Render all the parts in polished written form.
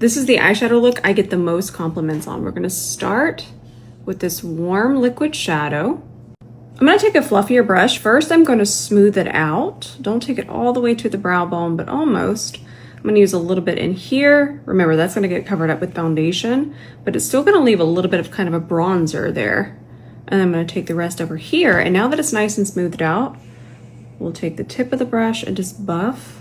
This is the eyeshadow look I get the most compliments on. We're gonna start with this warm liquid shadow. I'm gonna take a fluffier brush. First, I'm gonna smooth it out. Don't take it all the way to the brow bone, but almost. I'm gonna use a little bit in here. Remember, that's gonna get covered up with foundation, but it's still gonna leave a little bit of kind of a bronzer there. And I'm gonna take the rest over here. And now that it's nice and smoothed out, we'll take the tip of the brush and just buff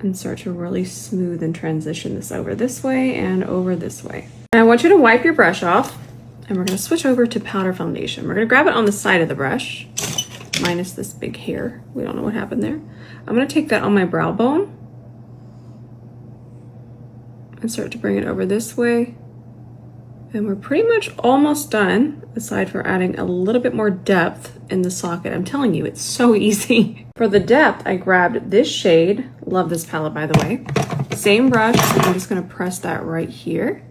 and start to really smooth and transition this over this way and over this way. And I want you to wipe your brush off, and we're gonna switch over to powder foundation. We're gonna grab it on the side of the brush, minus this big hair. We don't know what happened there. I'm gonna take that on my brow bone and start to bring it over this way. And we're pretty much almost done, aside from adding a little bit more depth in the socket. I'm telling you, it's so easy. For the depth, I grabbed this shade. Love this palette, by the way. Same brush, I'm just gonna press that right here.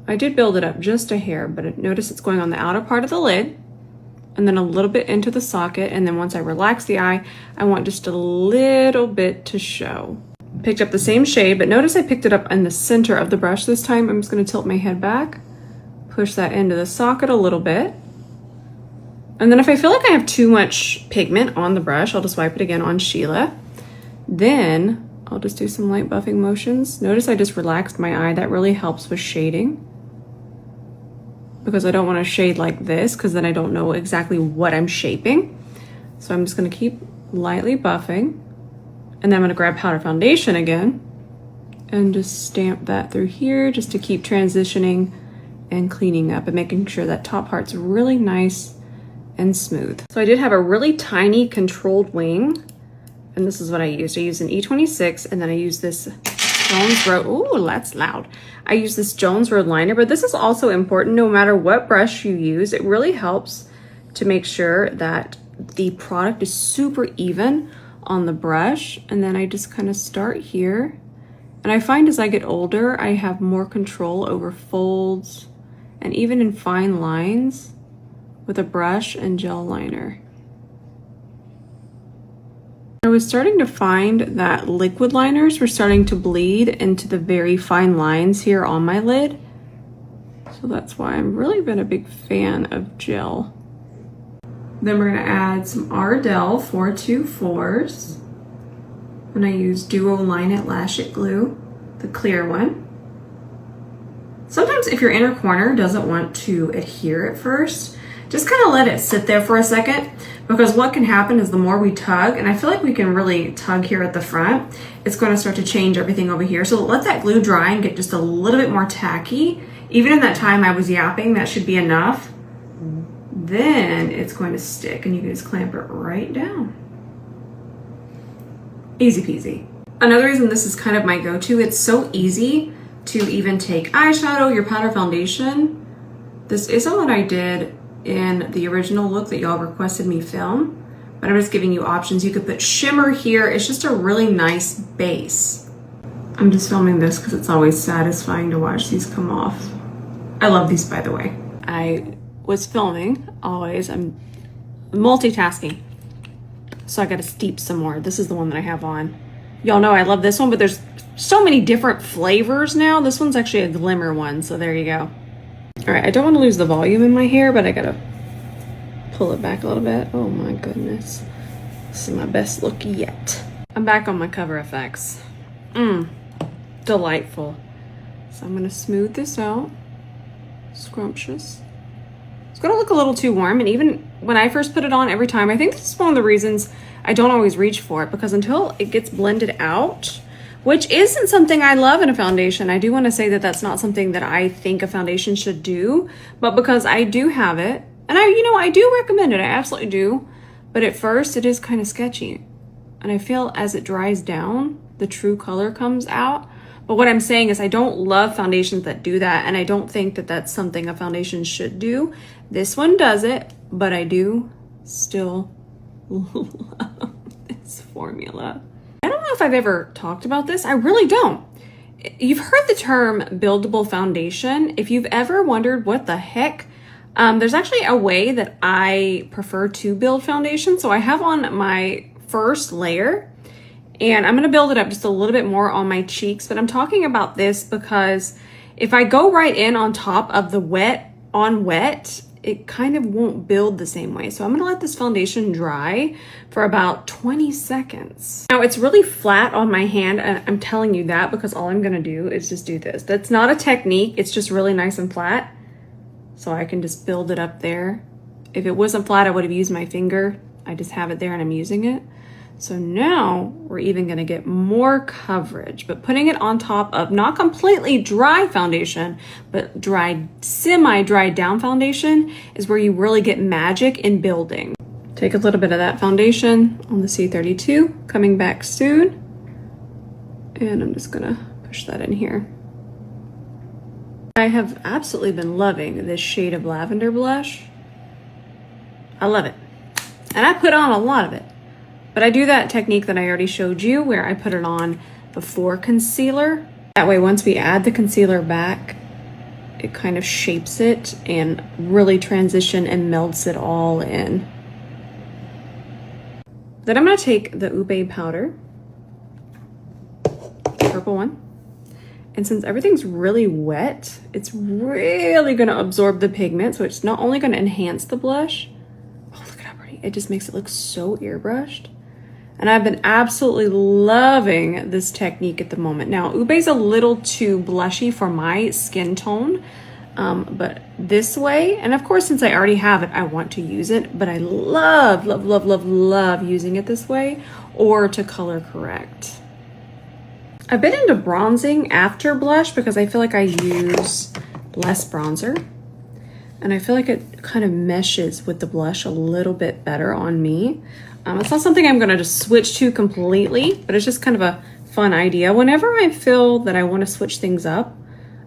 I did build it up just a hair, but notice it's going on the outer part of the lid, and then a little bit into the socket, and then once I relax the eye, I want just a little bit to show. Picked up the same shade, but notice I picked it up in the center of the brush this time. I'm just gonna tilt my head back, push that into the socket a little bit. And then if I feel like I have too much pigment on the brush, I'll just wipe it again on Sheila. Then I'll just do some light buffing motions. Notice I just relaxed my eye. That really helps with shading, because I don't wanna shade like this, because then I don't know exactly what I'm shaping. So I'm just gonna keep lightly buffing. And then I'm gonna grab powder foundation again and just stamp that through here just to keep transitioning and cleaning up and making sure that top part's really nice and smooth. So I did have a really tiny controlled wing, and this is what I used. I used an E26, and then I used this Jones Road, ooh, that's loud. I use this Jones Road liner, but this is also important. No matter what brush you use, it really helps to make sure that the product is super even on the brush. And then I just kind of start here. And I find as I get older, I have more control over folds and even in fine lines with a brush and gel liner. I was starting to find that liquid liners were starting to bleed into the very fine lines here on my lid. So that's why I've really been a big fan of gel. Then we're gonna add some Ardell 424s. And I use Duo Line It Lash It glue, the clear one. Sometimes if your inner corner doesn't want to adhere at first, just kind of let it sit there for a second, because what can happen is the more we tug, and I feel like we can really tug here at the front, it's going to start to change everything over here. So let that glue dry and get just a little bit more tacky. Even in that time I was yapping, that should be enough. Then it's going to stick, and you can just clamp it right down. Easy peasy. Another reason this is kind of my go-to, it's so easy to even take eyeshadow, your powder foundation. This isn't what I did in the original look that y'all requested me film, but I'm just giving you options. You could put shimmer here. It's just a really nice base. I'm just filming this because it's always satisfying to watch these come off. I love these, by the way. I was filming, always. I'm multitasking. So I gotta steep some more. This is the one that I have on. Y'all know I love this one, but there's so many different flavors now. This one's actually a glimmer one, so there you go. All right, I don't want to lose the volume in my hair, but I gotta pull it back a little bit. Oh my goodness. This is my best look yet. I'm back on my cover effects. Delightful. So I'm gonna smooth this out. Scrumptious. It's gonna look a little too warm, and even when I first put it on every time, I think this is one of the reasons I don't always reach for it, because until it gets blended out, which isn't something I love in a foundation. I do want to say that that's not something that I think a foundation should do, but because I do have it, and I do recommend it, I absolutely do, but at first it is kind of sketchy. And I feel as it dries down, the true color comes out. But what I'm saying is I don't love foundations that do that, and I don't think that that's something a foundation should do. This one does it, but I do still love this formula. I don't know if I've ever talked about this. I really don't. You've heard the term buildable foundation. If you've ever wondered what the heck, there's actually a way that I prefer to build foundation. So I have on my first layer, And I'm gonna build it up just a little bit more on my cheeks, but I'm talking about this because if I go right in on top of the wet on wet, it kind of won't build the same way. So I'm gonna let this foundation dry for about 20 seconds. Now it's really flat on my hand, and I'm telling you that because all I'm gonna do is just do this. That's not a technique, it's just really nice and flat. So I can just build it up there. If it wasn't flat, I would have used my finger. I just have it there and I'm using it. So now we're even gonna get more coverage, but putting it on top of not completely dry foundation, but dry, semi-dried down foundation is where you really get magic in building. Take a little bit of that foundation on the C32, coming back soon. And I'm just gonna push that in here. I have absolutely been loving this shade of lavender blush. I love it. And I put on a lot of it. But I do that technique that I already showed you where I put it on before concealer. That way, once we add the concealer back, it kind of shapes it and really transition and melts it all in. Then I'm gonna take the Ube powder, the purple one. And since everything's really wet, it's really gonna absorb the pigment. So it's not only gonna enhance the blush, oh, look at how pretty. It just makes it look so airbrushed. And I've been absolutely loving this technique at the moment. Now, Ube's a little too blushy for my skin tone, but this way, and of course, since I already have it, I want to use it, but I love, love, love, love, love using it this way or to color correct. I've been into bronzing after blush because I feel like I use less bronzer. And I feel like it kind of meshes with the blush a little bit better on me. It's not something I'm gonna just switch to completely, but it's just kind of a fun idea. Whenever I feel that I wanna switch things up,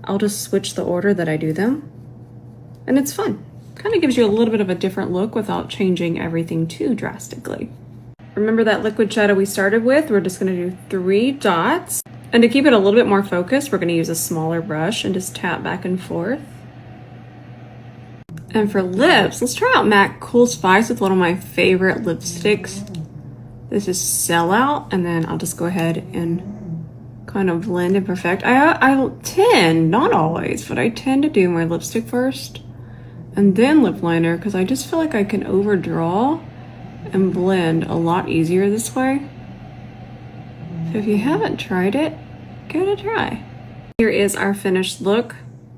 I'll just switch the order that I do them. And it's fun. Kind of gives you a little bit of a different look without changing everything too drastically. Remember that liquid shadow we started with? We're just gonna do 3 dots. And to keep it a little bit more focused, we're gonna use a smaller brush and just tap back and forth. And for lips, let's try out MAC Cool Spice with one of my favorite lipsticks. This is Sellout, and then I'll just go ahead and kind of blend and perfect. I tend, not always, but I tend to do my lipstick first and then lip liner because I just feel like I can overdraw and blend a lot easier this way. So if you haven't tried it, give it a try. Here is our finished look.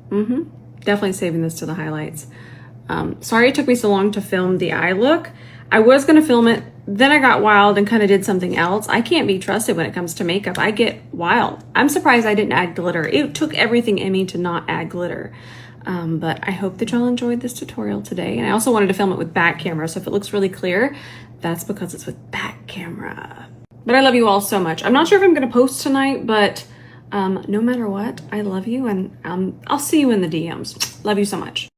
Definitely saving this to the highlights. Sorry it took me so long to film the eye look. I was gonna film it, then I got wild and kind of did something else. I can't be trusted when it comes to makeup. I get wild. I'm surprised I didn't add glitter. It took everything in me to not add glitter. But I hope that y'all enjoyed this tutorial today. And I also wanted to film it with back camera. So if it looks really clear, that's because it's with back camera. But I love you all so much. I'm not sure if I'm gonna post tonight, but no matter what, I love you and I'll see you in the DMs. Love you so much.